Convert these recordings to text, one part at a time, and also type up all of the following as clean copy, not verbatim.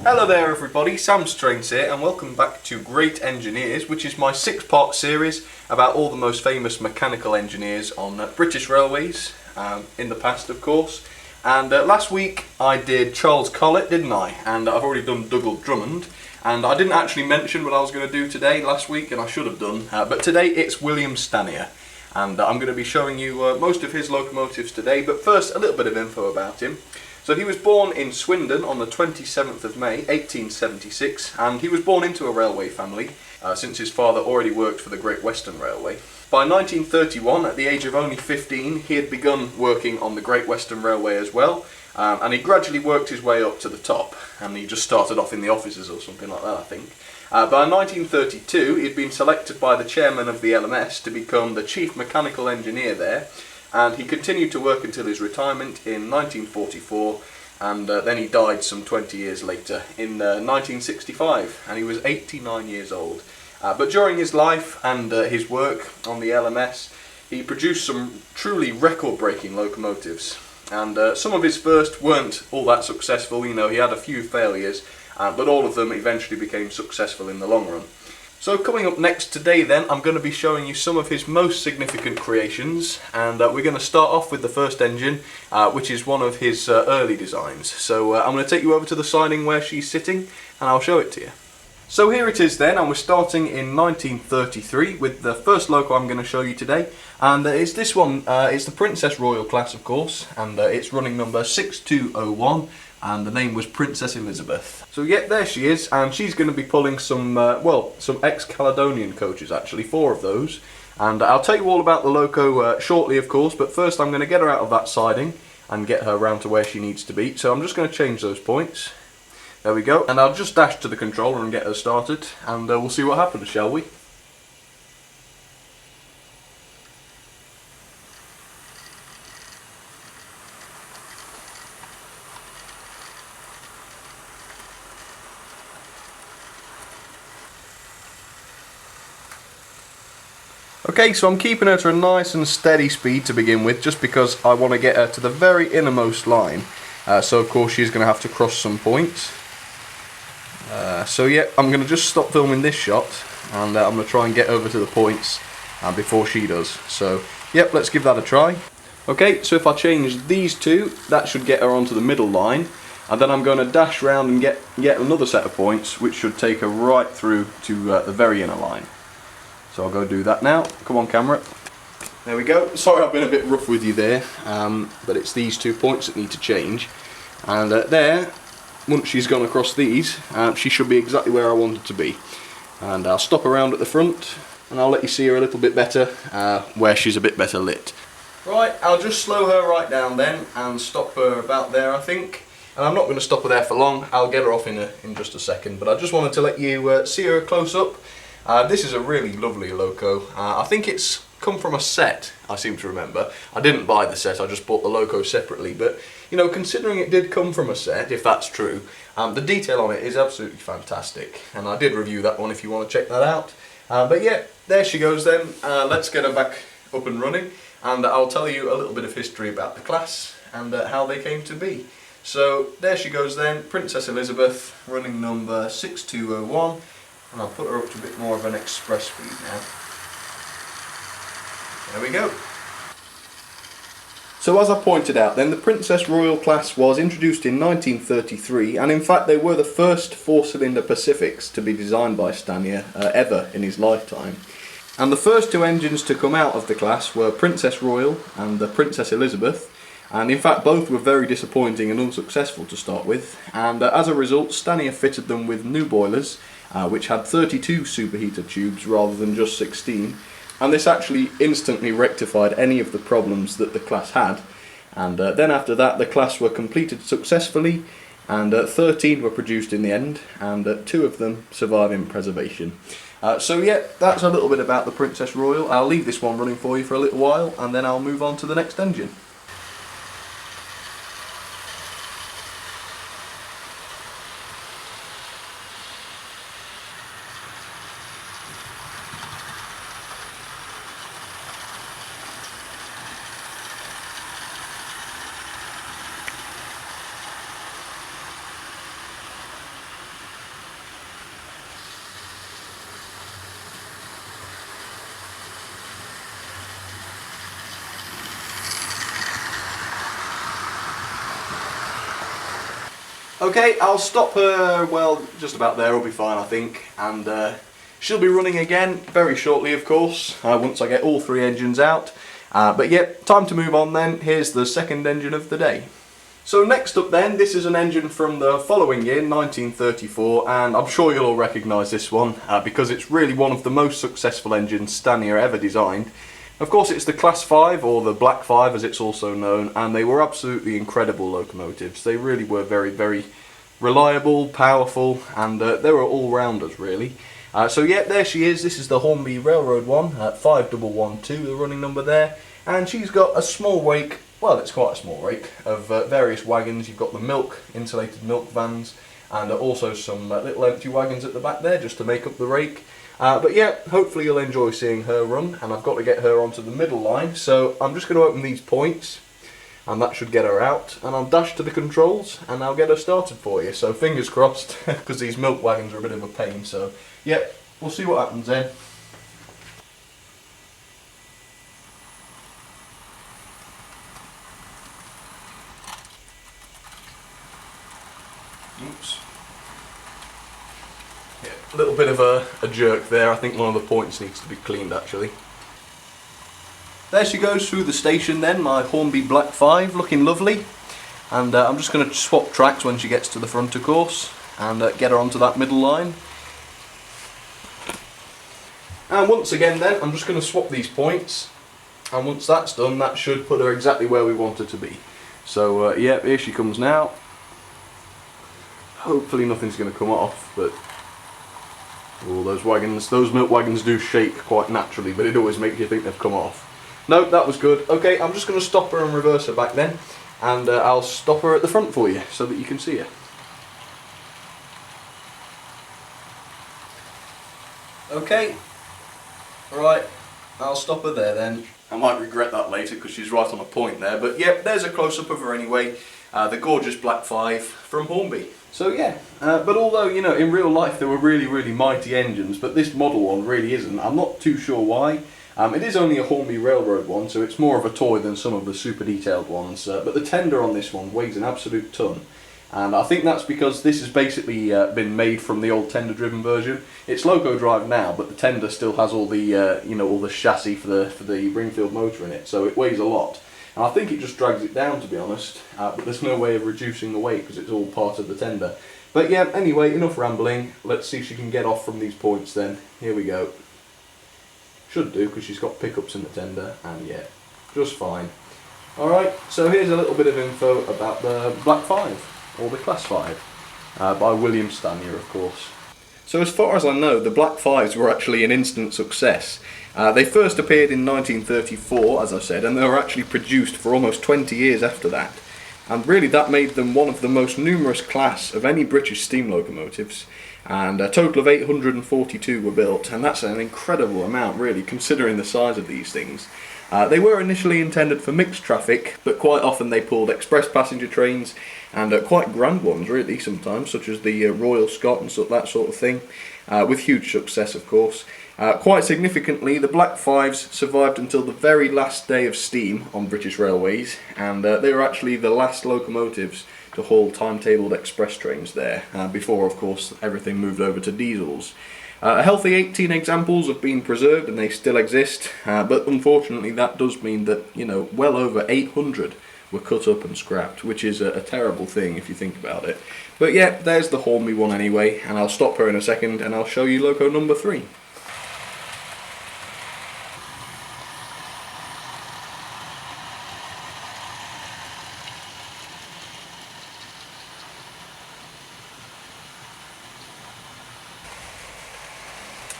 Hello there everybody, Sam Strains here and welcome back to Great Engineers, which is my 6-part series about all the most famous mechanical engineers on British railways, in the past of course. And last week I did Charles Collett, didn't I? And I've already done Dougald Drummond. And I didn't actually mention what I was going to do today last week, and I should have done. But today it's William Stanier. And I'm going to be showing you most of his locomotives today. But first, a little bit of info about him. So he was born in Swindon on the 27th of May 1876, and he was born into a railway family, since his father already worked for the Great Western Railway. By 1931, at the age of only 15, he had begun working on the Great Western Railway as well, and he gradually worked his way up to the top, and he just started off in the offices or something like that, I think. By 1932, he'd been selected by the chairman of the LMS to become the chief mechanical engineer there, and he continued to work until his retirement in 1944, and then he died some 20 years later in 1965, and he was 89 years old. But during his life and his work on the LMS, he produced some truly record-breaking locomotives, and some of his first weren't all that successful. You know, he had a few failures, but all of them eventually became successful in the long run. So coming up next today then, I'm going to be showing you some of his most significant creations, and we're going to start off with the first engine, which is one of his early designs. So I'm going to take you over to the siding where she's sitting, and I'll show it to you. So here it is then, and we're starting in 1933 with the first loco I'm going to show you today, and it's this one. It's the Princess Royal Class, of course, and it's running number 6201. And the name was Princess Elizabeth. So yeah, there she is, and she's going to be pulling some, some ex-Caledonian coaches actually, 4 of those. And I'll tell you all about the loco shortly, of course, but first I'm going to get her out of that siding and get her round to where she needs to be. So I'm just going to change those points. There we go, and I'll just dash to the controller and get her started, and we'll see what happens, shall we? Okay, so I'm keeping her to a nice and steady speed to begin with, just because I want to get her to the very innermost line. So of course she's going to have to cross some points. So yeah, I'm going to just stop filming this shot, and I'm going to try and get over to the points before she does. So yep, let's give that a try. Okay, so if I change these two, that should get her onto the middle line. And then I'm going to dash round and get another set of points, which should take her right through to the very inner line. So I'll go do that now. Come on, camera. There we go. Sorry I've been a bit rough with you there, but it's these 2 points that need to change. And there, once she's gone across these, she should be exactly where I want her to be. And I'll stop around at the front, and I'll let you see her a little bit better, where she's a bit better lit. Right, I'll just slow her right down then, and stop her about there, I think. And I'm not going to stop her there for long. I'll get her off in just a second, but I just wanted to let you see her close up. This is a really lovely loco. I think it's come from a set, I seem to remember. I didn't buy the set, I just bought the loco separately, but you know, considering it did come from a set, if that's true, the detail on it is absolutely fantastic, and I did review that one if you want to check that out. But yeah, there she goes then. Let's get her back up and running, and I'll tell you a little bit of history about the class and how they came to be. So there she goes then, Princess Elizabeth, running number 6201. And I'll put her up to a bit more of an express speed now. There we go. So as I pointed out then, the Princess Royal Class was introduced in 1933, and in fact they were the first 4-cylinder Pacifics to be designed by Stanier ever in his lifetime. And the first 2 engines to come out of the class were Princess Royal and the Princess Elizabeth, and in fact both were very disappointing and unsuccessful to start with, and as a result Stanier fitted them with new boilers, which had 32 superheater tubes rather than just 16, and this actually instantly rectified any of the problems that the class had. And then after that the class were completed successfully, and 13 were produced in the end, and 2 of them survive in preservation. So yeah, that's a little bit about the Princess Royal. I'll leave this one running for you for a little while, and then I'll move on to the next engine. Okay, I'll stop her, well, just about there will be fine I think, and she'll be running again very shortly of course, once I get all three engines out. But yeah, time to move on then. Here's the second engine of the day. So next up then, this is an engine from the following year, 1934, and I'm sure you'll all recognise this one because it's really one of the most successful engines Stanier ever designed. Of course it's the Class 5, or the Black 5 as it's also known, and they were absolutely incredible locomotives. They really were very, very reliable, powerful, and they were all-rounders really. So yeah, there she is. This is the Hornby Railroad one, 5112, the running number there, and she's got a small rake, well it's quite a small rake, of various wagons. You've got the insulated milk vans, and also some little empty wagons at the back there just to make up the rake. But yeah, hopefully you'll enjoy seeing her run, and I've got to get her onto the middle line, so I'm just going to open these points, and that should get her out, and I'll dash to the controls and I'll get her started for you. So fingers crossed, because these milk wagons are a bit of a pain, so yeah, we'll see what happens then. Oops. Yeah, a little bit of a jerk there. I think one of the points needs to be cleaned actually. There she goes through the station then, my Hornby Black 5, looking lovely. And I'm just going to swap tracks when she gets to the front of course, and get her onto that middle line. And once again then, I'm just going to swap these points, and once that's done, that should put her exactly where we want her to be. So yeah, here she comes now. Hopefully nothing's going to come off, but oh, those milk wagons do shake quite naturally, but it always makes you think they've come off. No, that was good. Okay, I'm just going to stop her and reverse her back then, and I'll stop her at the front for you so that you can see her. Okay, right, I'll stop her there then. I might regret that later because she's right on a point there, but yep, there's a close-up of her anyway. The gorgeous Black 5 from Hornby. So yeah, but although, you know, in real life they were really, really mighty engines, but this model one really isn't. I'm not too sure why. It is only a Hornby Railroad one, so it's more of a toy than some of the super detailed ones, but the tender on this one weighs an absolute ton. And I think that's because this has basically been made from the old tender driven version. It's loco drive now, but the tender still has all the you know, all the chassis for the Springfield motor in it, so it weighs a lot. And I think it just drags it down, to be honest, but there's no way of reducing the weight because it's all part of the tender. But yeah, anyway, enough rambling. Let's see if she can get off from these points then. Here we go. Should do, because she's got pickups in the tender, and yeah, just fine. Alright, so here's a little bit of info about the Black 5, or the Class 5, by William Stanier, of course. So as far as I know, the Black 5s were actually an instant success. They first appeared in 1934, as I said, and they were actually produced for almost 20 years after that. And really that made them one of the most numerous class of any British steam locomotives. And a total of 842 were built, and that's an incredible amount really, considering the size of these things. They were initially intended for mixed traffic, but quite often they pulled express passenger trains, and quite grand ones really sometimes, such as the Royal Scot and that sort of thing, with huge success of course. Quite significantly, the Black 5s survived until the very last day of steam on British railways, and they were actually the last locomotives to haul timetabled express trains there, before of course everything moved over to diesels. A healthy 18 examples have been preserved and they still exist, but unfortunately that does mean that, you know, well over 800 were cut up and scrapped, which is a terrible thing if you think about it. But yeah, there's the Hornby one anyway, and I'll stop her in a second and I'll show you loco number 3.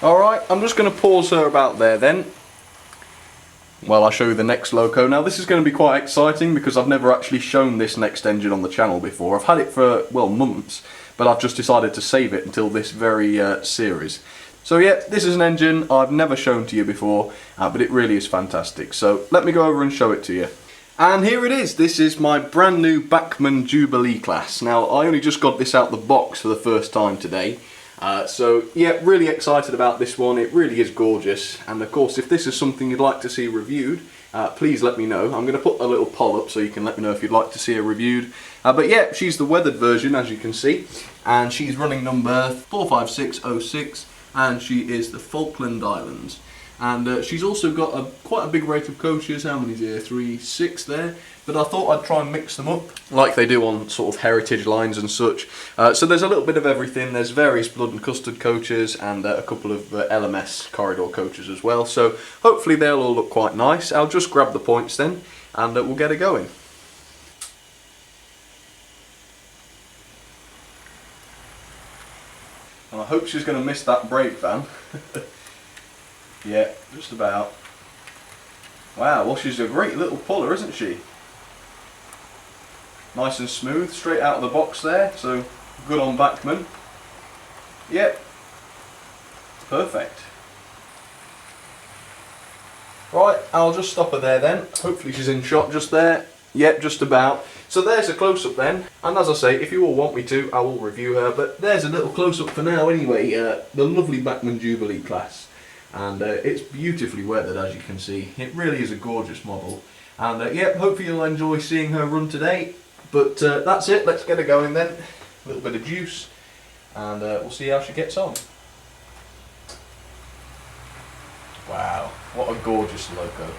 Alright, I'm just going to pause her about there then, while I show you the next loco. Now this is going to be quite exciting because I've never actually shown this next engine on the channel before. I've had it for, well, months, but I've just decided to save it until this very series. So yeah, this is an engine I've never shown to you before, but it really is fantastic. So let me go over and show it to you. And here it is. This is my brand new Bachmann Jubilee Class. Now I only just got this out the box for the first time today. So yeah, really excited about this one. It really is gorgeous, and of course if this is something you'd like to see reviewed, please let me know. I'm going to put a little poll up so you can let me know if you'd like to see her reviewed. But yeah, she's the weathered version, as you can see, and she's running number 45606, and she is the Falkland Islands. And she's also got quite a big rate of coaches. How many's here? 3, 6 there. But I thought I'd try and mix them up, like they do on sort of heritage lines and such. So there's a little bit of everything. There's various blood and custard coaches and a couple of LMS corridor coaches as well. So hopefully they'll all look quite nice. I'll just grab the points then, and we'll get it going. And I hope she's going to miss that brake van. Yeah, just about. Wow, well, she's a great little puller, isn't she? Nice and smooth, straight out of the box there, so good on backman. Yep, perfect. Right, I'll just stop her there then. Hopefully she's in shot just there. Yep, just about. So there's a close-up then, and as I say, if you all want me to, I will review her, but there's a little close-up for now anyway. The lovely Backman Jubilee Class. And it's beautifully weathered, as you can see. It really is a gorgeous model. And yeah, hopefully you'll enjoy seeing her run today. But that's it, let's get her going then. A little bit of juice, and we'll see how she gets on. Wow, what a gorgeous loco.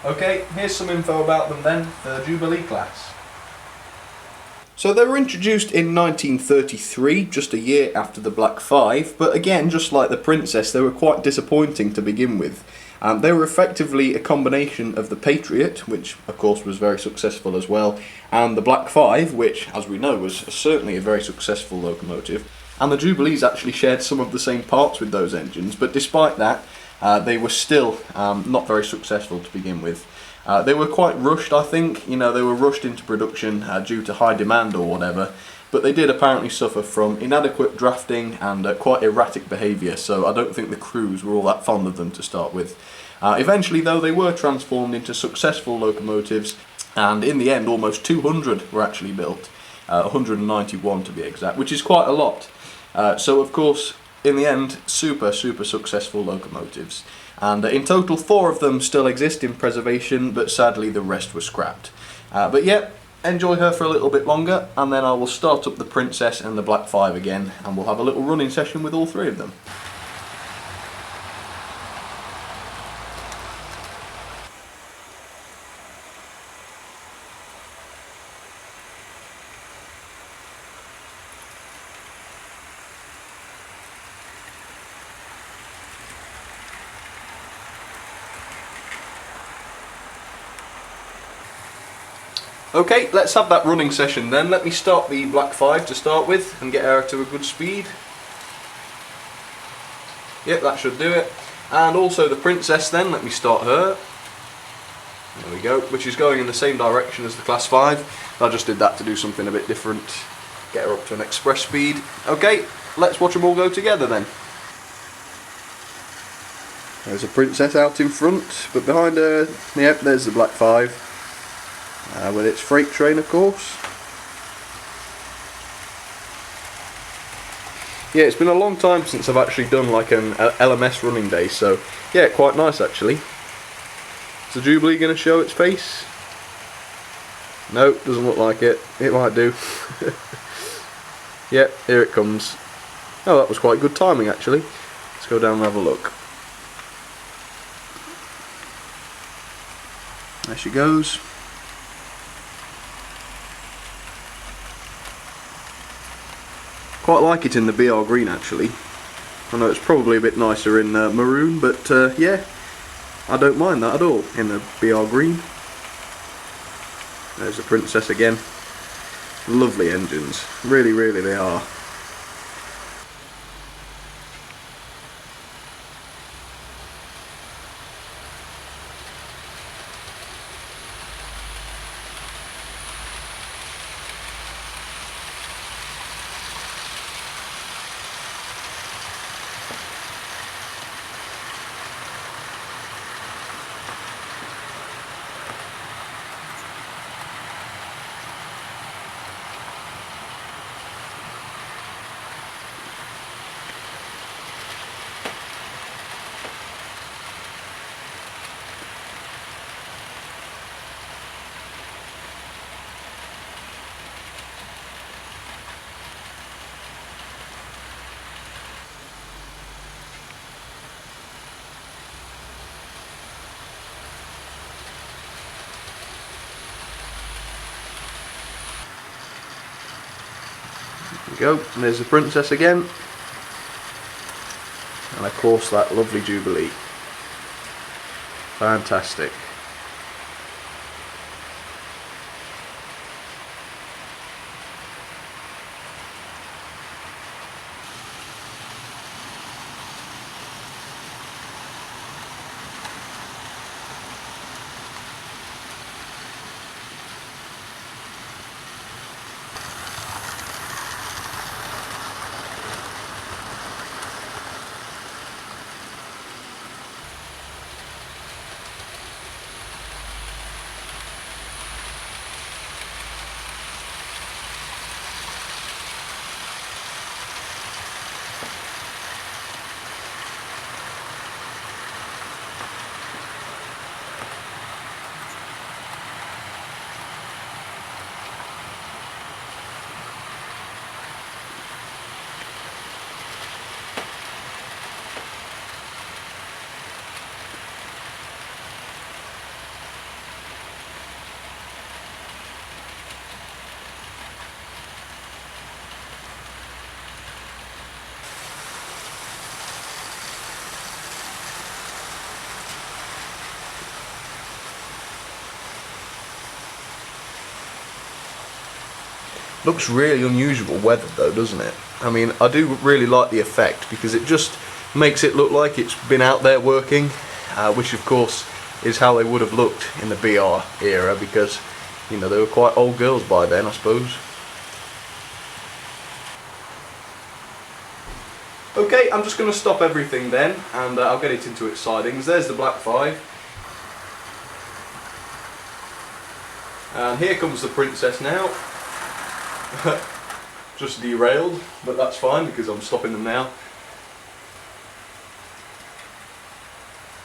Okay, here's some info about them then, the Jubilee Class. So they were introduced in 1933, just a year after the Black 5, but again, just like the Princess, they were quite disappointing to begin with. They were effectively a combination of the Patriot, which of course was very successful as well, and the Black 5, which, as we know, was certainly a very successful locomotive. And the Jubilees actually shared some of the same parts with those engines, but despite that, they were still not very successful to begin with. They were quite rushed, I think. You know, they were rushed into production due to high demand or whatever, but they did apparently suffer from inadequate drafting and quite erratic behaviour, so I don't think the crews were all that fond of them to start with. Eventually, though, they were transformed into successful locomotives, and in the end almost 200 were actually built, 191 to be exact, which is quite a lot. So of course, in the end, super successful locomotives. And in total 4 of them still exist in preservation, but sadly the rest were scrapped. But yeah, enjoy her for a little bit longer, and then I will start up the Princess and the Black 5 again, and we'll have a little running session with all 3 of them. Okay, let's have that running session then. Let me start the Black 5 to start with and get her to a good speed. Yep, that should do it. And also the Princess then, let me start her. There we go, which is going in the same direction as the Class 5. I just did that to do something a bit different. Get her up to an express speed. Okay, let's watch them all go together then. There's a Princess out in front, but behind her, yep, there's the Black 5. With its freight train, of course. Yeah, it's been a long time since I've actually done like an LMS running day, so yeah, quite nice actually. Is the Jubilee going to show its face? No, doesn't look like it. It might do. Yep, here it comes. Oh, that was quite good timing actually. Let's go down and have a look. There she goes. Quite like it in the BR green actually. I know it's probably a bit nicer in maroon, but yeah, I don't mind that at all in the BR green. There's the Princess again. Lovely engines, really they are. There we go, and there's the Princess again. And of course that lovely Jubilee. Fantastic. Looks really unusual weathered though, doesn't it? I mean, I do really like the effect because it just makes it look like it's been out there working, which of course is how they would have looked in the BR era, because, you know, they were quite old girls by then, I suppose. Okay, I'm just going to stop everything then, and I'll get it into its sidings. There's the Black 5. And here comes the Princess now. Just derailed, but that's fine because I'm stopping them now.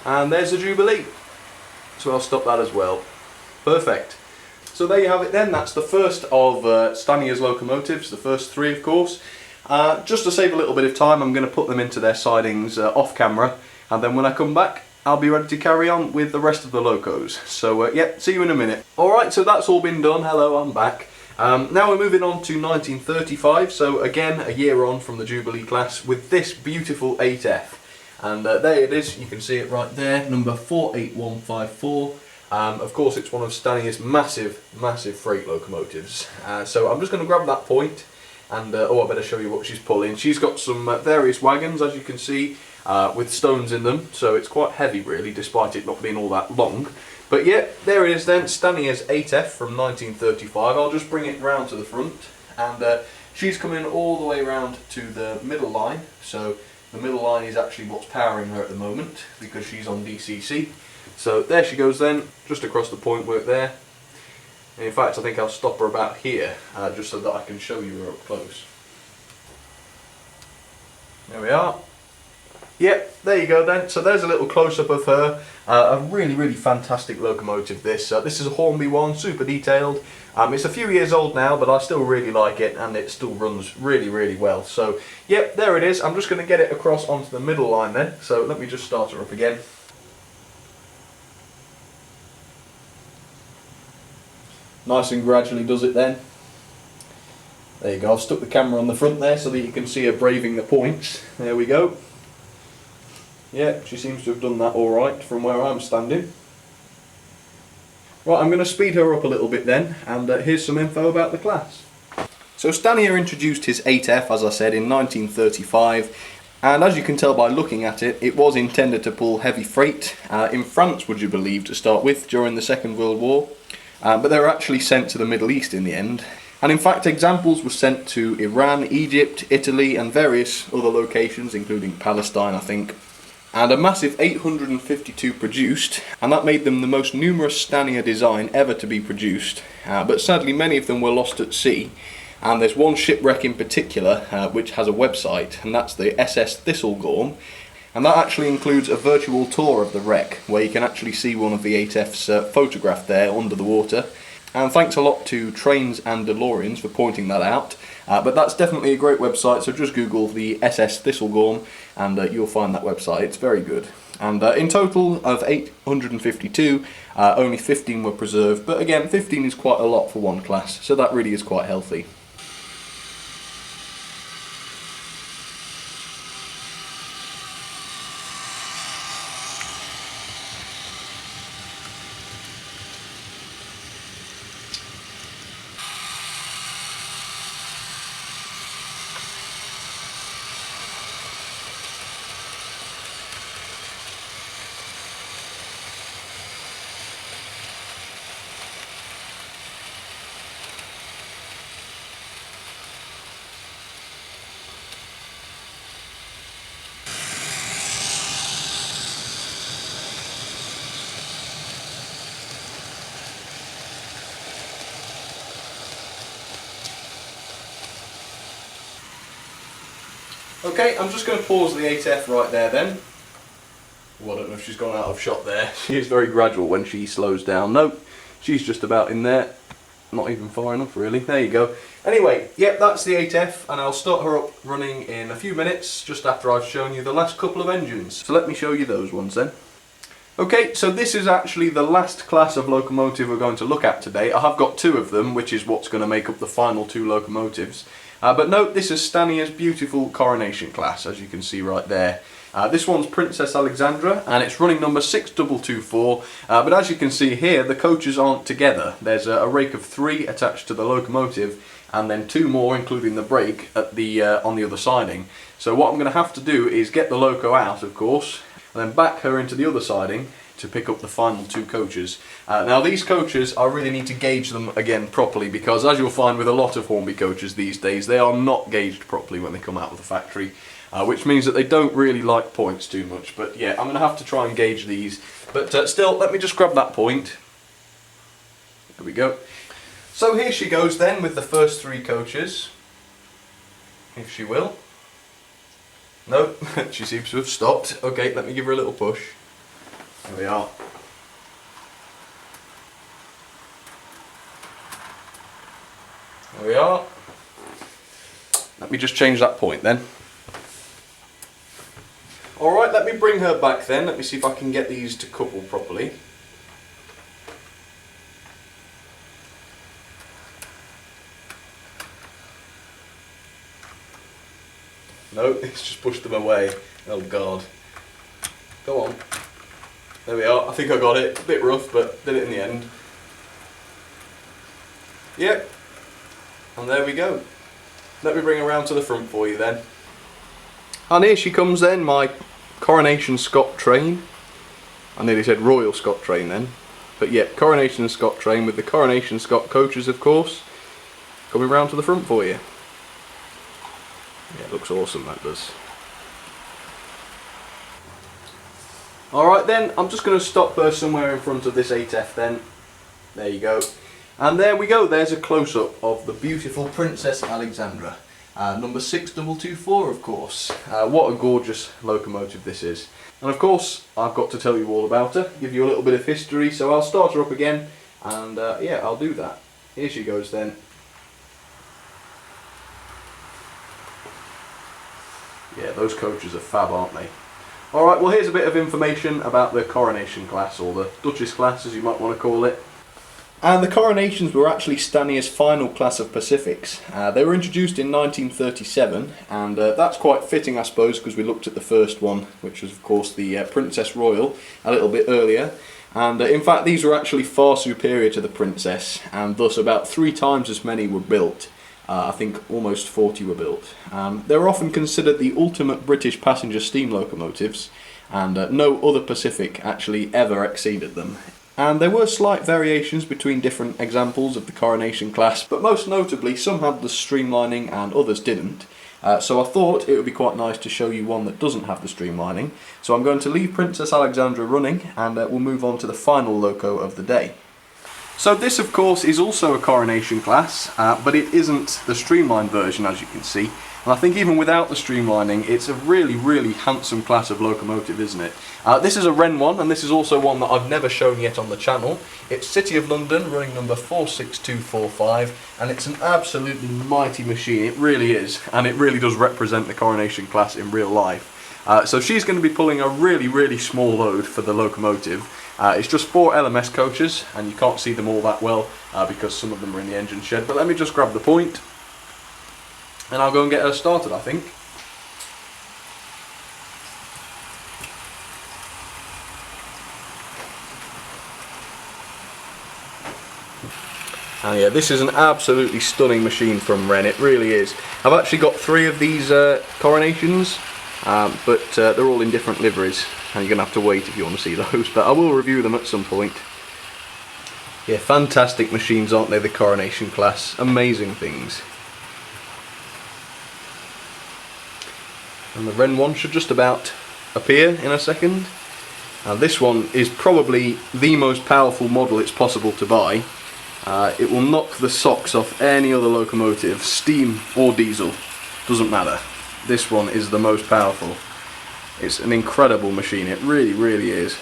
And there's the Jubilee, so I'll stop that as well. Perfect. So there you have it then. That's the first of Stanier's locomotives, the first 3 of course. Just to save a little bit of time, I'm going to put them into their sidings off camera, and then when I come back I'll be ready to carry on with the rest of the locos. So yeah, see you in a minute. Alright, so that's all been done. Hello, I'm back. Now we're moving on to 1935, so again a year on from the Jubilee class with this beautiful 8F. And there it is, you can see it right there, number 48154. Of course it's one of Stanier's massive freight locomotives. So I'm just going to grab that point and, oh, I better show you what she's pulling. She's got some various wagons, as you can see, with stones in them, so it's quite heavy really, despite it not being all that long. But yeah, there it is then, Stanier's 8F from 1935. I'll just bring it round to the front, and she's coming all the way round to the middle line. So the middle line is actually what's powering her at the moment, because she's on DCC. So there she goes then, just across the point work there. And in fact I think I'll stop her about here, just so that I can show you her up close. There we are. Yep, there you go then. So there's a little close-up of her. A really fantastic locomotive this. This is a Hornby one, super detailed. It's a few years old now, but I still really like it, and it still runs really well. So yep, there it is. I'm just going to get it across onto the middle line then. So let me just start her up again. Nice and gradually does it then. There you go. I've stuck the camera on the front there so that you can see her braving the points. There we go. Yeah, she seems to have done that alright from where I'm standing. Right, I'm going to speed her up a little bit then, and here's some info about the class. So Stanier introduced his 8F, as I said, in 1935, and as you can tell by looking at it, it was intended to pull heavy freight in France, would you believe, to start with, during the Second World War. But they were actually sent to the Middle East in the end. And in fact, examples were sent to Iran, Egypt, Italy, and various other locations, including Palestine, I think. And a massive 852 produced, and that made them the most numerous Stanier design ever to be produced. But sadly many of them were lost at sea, and there's one shipwreck in particular which has a website, and that's the SS Thistlegorm, and that actually includes a virtual tour of the wreck where you can actually see one of the 8Fs photographed there under the water. And thanks a lot to Trains and DeLoreans for pointing that out. But that's definitely a great website, so just Google the SS Thistlegorm and you'll find that website. It's very good. And in total of 852, only 15 were preserved, but again 15 is quite a lot for one class, so that really is quite healthy. Okay, I'm just going to pause the 8F right there then. Well, I don't know if she's gone out of shot there. She is very gradual when she slows down. Nope, she's just about in there. Not even far enough really. There you go. Anyway, yep, that's the 8F, and I'll start her up running in a few minutes, just after I've shown you the last couple of engines. So let me show you those ones then. Okay, so this is actually the last class of locomotive we're going to look at today. I have got two of them, which is what's going to make up the final two locomotives. But note, this is Stanier's beautiful Coronation Class, as you can see right there. This one's Princess Alexandra, and it's running number 6224, but as you can see here, the coaches aren't together. There's a rake of 3 attached to the locomotive, and then 2 more, including the brake, at the on the other siding. So what I'm going to have to do is get the loco out, of course, and then back her into the other siding to pick up the final 2 coaches. Now these coaches, I really need to gauge them again properly, because as you'll find with a lot of Hornby coaches these days, they are not gauged properly when they come out of the factory, which means that they don't really like points too much. But yeah, I'm going to have to try and gauge these. But still, let me just grab that point. There we go. So here she goes then with the first 3 coaches, if she will. No, she seems to have stopped. Okay, let me give her a little push. There we are. There we are. Let me just change that point then. Alright, let me bring her back then. Let me see if I can get these to couple properly. No, it's just pushed them away. Oh god. Go on. There we are. I think I got it. A bit rough, but did it in the end. Yep. And there we go. Let me bring her around to the front for you then. And here she comes then, my Coronation Scott train. I nearly said Royal Scott train then. But yeah, Coronation Scott train with the Coronation Scott coaches, of course, coming round to the front for you. Yeah, it looks awesome, that does. Alright then, I'm just going to stop her somewhere in front of this 8F then. There you go. And there we go, there's a close-up of the beautiful Princess Alexandra. Number 6224, of course. What a gorgeous locomotive this is. And of course, I've got to tell you all about her, give you a little bit of history, so I'll start her up again, and yeah, I'll do that. Here she goes then. Yeah, those coaches are fab, aren't they? Alright, well here's a bit of information about the Coronation Class, or the Duchess Class as you might want to call it. And the Coronations were actually Stanier's final class of Pacifics. They were introduced in 1937, and that's quite fitting, I suppose, because we looked at the first one, which was of course the Princess Royal, a little bit earlier. And in fact these were actually far superior to the Princess, and thus about 3 times as many were built. I think almost 40 were built. They were often considered the ultimate British passenger steam locomotives, and no other Pacific actually ever exceeded them. And there were slight variations between different examples of the Coronation Class, but most notably some had the streamlining and others didn't. So I thought it would be quite nice to show you one that doesn't have the streamlining. So I'm going to leave Princess Alexandra running, and we'll move on to the final loco of the day. So this of course is also a Coronation Class, but it isn't the streamlined version, as you can see. And I think even without the streamlining, it's a really, really handsome class of locomotive, isn't it? This is a Wren one, and this is also one that I've never shown yet on the channel. It's City of London, running number 46245, and it's an absolutely mighty machine, it really is. And it really does represent the Coronation Class in real life. So she's going to be pulling a really, really small load for the locomotive. It's just 4 LMS coaches, and you can't see them all that well because some of them are in the engine shed. But let me just grab the point, and I'll go and get her started, I think. And yeah, this is an absolutely stunning machine from Wren, it really is. I've actually got 3 of these Coronations, but they're all in different liveries, and you're going to have to wait if you want to see those, but I will review them at some point. Yeah, fantastic machines, aren't they, the Coronation Class? Amazing things. And the Wren one should just about appear in a second. Now this one is probably the most powerful model it's possible to buy. It will knock the socks off any other locomotive, steam or diesel, doesn't matter. this one is the most powerful. It's an incredible machine, it really, really is.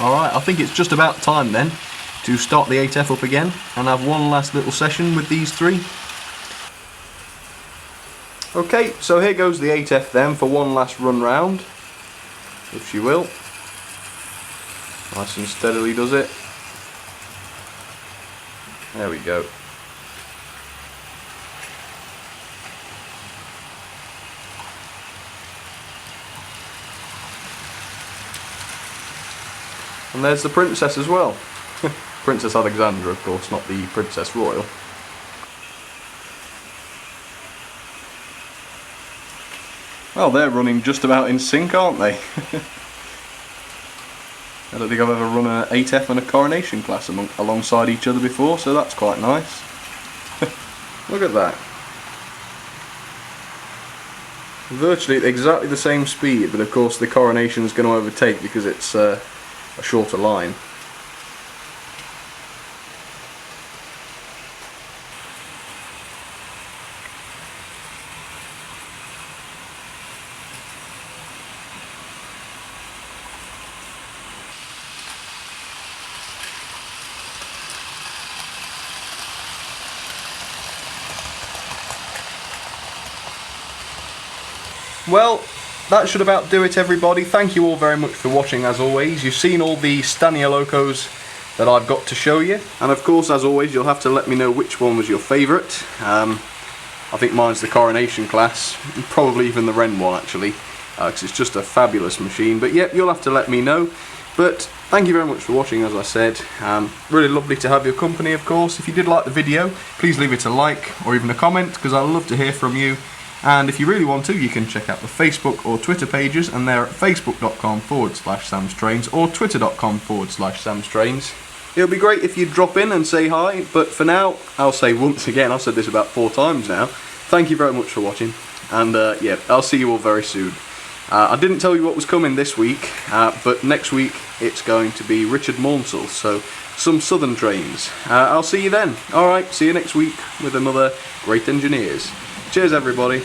Alright, I think it's just about time then to start the 8F up again and have one last little session with these three. Okay, so here goes the 8F then for one last run round, if she will. Nice and steadily does it. There we go. And there's the Princess as well. Princess Alexandra, of course, not the Princess Royal. Well, they're running just about in sync, aren't they? I don't think I've ever run an 8F and a Coronation Class alongside each other before, so that's quite nice. Look at that. Virtually at exactly the same speed, but of course the Coronation's going to overtake because it's a shorter line. Well, that should about do it, everybody. Thank you all very much for watching as always. You've seen all the Stanier locos that I've got to show you, and of course as always you'll have to let me know which one was your favourite. I think mine's the Coronation Class, probably even the Wren one actually, because it's just a fabulous machine. But yep, you'll have to let me know. But thank you very much for watching, as I said. Really lovely to have your company, of course. If you did like the video, please leave it a like or even a comment, because I love to hear from you. And if you really want to, you can check out the Facebook or Twitter pages, and they're at facebook.com/samstrains or twitter.com/samstrains. It would be great if you'd drop in and say hi, but for now, I'll say once again, I've said this about 4 times now, thank you very much for watching, and yeah, I'll see you all very soon. I didn't tell you what was coming this week, but next week it's going to be Richard Maunsell, so some southern trains. I'll see you then. Alright, see you next week with another Great Engineers. Cheers everybody.